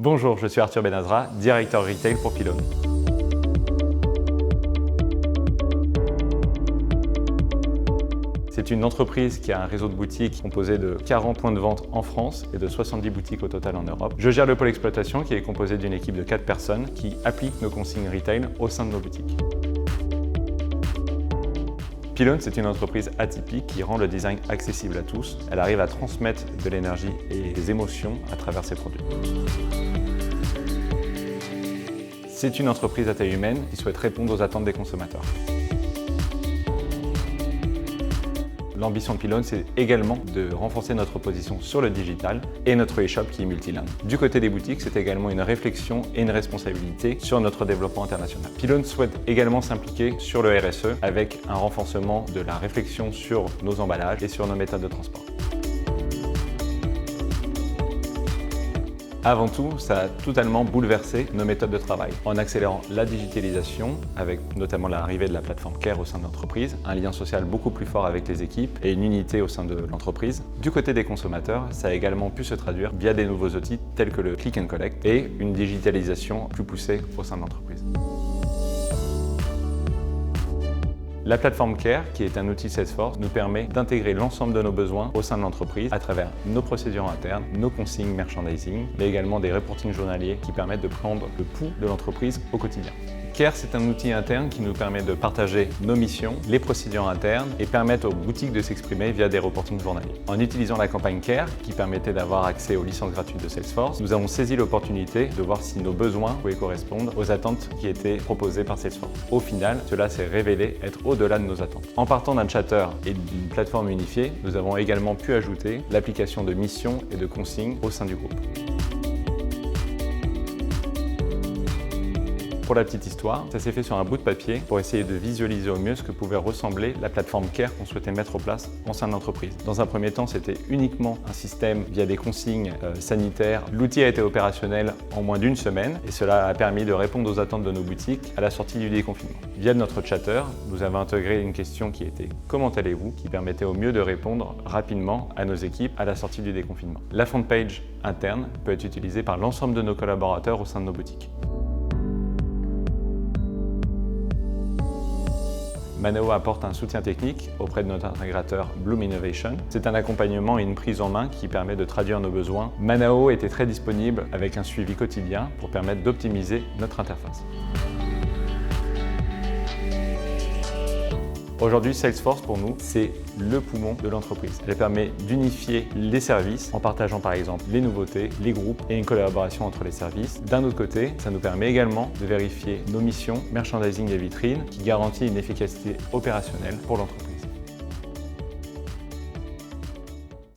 Bonjour, je suis Arthur Benazra, directeur retail pour Pylone. C'est une entreprise qui a un réseau de boutiques composé de 40 points de vente en France et de 70 boutiques au total en Europe. Je gère le pôle exploitation qui est composé d'une équipe de 4 personnes qui appliquent nos consignes retail au sein de nos boutiques. Pylone, c'est une entreprise atypique qui rend le design accessible à tous. Elle arrive à transmettre de l'énergie et des émotions à travers ses produits. C'est une entreprise à taille humaine qui souhaite répondre aux attentes des consommateurs. L'ambition de Pylone, c'est également de renforcer notre position sur le digital et notre e-shop qui est multilingue. Du côté des boutiques, c'est également une réflexion et une responsabilité sur notre développement international. Pylone souhaite également s'impliquer sur le RSE avec un renforcement de la réflexion sur nos emballages et sur nos méthodes de transport. Avant tout, ça a totalement bouleversé nos méthodes de travail en accélérant la digitalisation avec notamment l'arrivée de la plateforme Care au sein de l'entreprise, un lien social beaucoup plus fort avec les équipes et une unité au sein de l'entreprise. Du côté des consommateurs, ça a également pu se traduire via des nouveaux outils tels que le Click and Collect et une digitalisation plus poussée au sein de l'entreprise. La plateforme Care, qui est un outil Salesforce, nous permet d'intégrer l'ensemble de nos besoins au sein de l'entreprise à travers nos procédures internes, nos consignes merchandising, mais également des reportings journaliers qui permettent de prendre le pouls de l'entreprise au quotidien. Care, c'est un outil interne qui nous permet de partager nos missions, les procédures internes et permettre aux boutiques de s'exprimer via des reportings journaliers. En utilisant la campagne Care, qui permettait d'avoir accès aux licences gratuites de Salesforce, nous avons saisi l'opportunité de voir si nos besoins pouvaient correspondre aux attentes qui étaient proposées par Salesforce. Au final, cela s'est révélé être au-delà de nos attentes. En partant d'un chatter et d'une plateforme unifiée, nous avons également pu ajouter l'application de missions et de consignes au sein du groupe. Pour la petite histoire, ça s'est fait sur un bout de papier pour essayer de visualiser au mieux ce que pouvait ressembler la plateforme Care qu'on souhaitait mettre en place au sein de l'entreprise. Dans un premier temps, c'était uniquement un système via des consignes sanitaires. L'outil a été opérationnel en moins d'une semaine et cela a permis de répondre aux attentes de nos boutiques à la sortie du déconfinement. Via notre chatter, nous avons intégré une question qui était « Comment allez-vous ?», qui permettait au mieux de répondre rapidement à nos équipes à la sortie du déconfinement. La front page interne peut être utilisée par l'ensemble de nos collaborateurs au sein de nos boutiques. Manao apporte un soutien technique auprès de notre intégrateur Bloom Innovation. C'est un accompagnement et une prise en main qui permet de traduire nos besoins. Manao était très disponible avec un suivi quotidien pour permettre d'optimiser notre interface. Aujourd'hui, Salesforce, pour nous, c'est le poumon de l'entreprise. Elle permet d'unifier les services en partageant par exemple les nouveautés, les groupes et une collaboration entre les services. D'un autre côté, ça nous permet également de vérifier nos missions, merchandising et vitrines qui garantit une efficacité opérationnelle pour l'entreprise.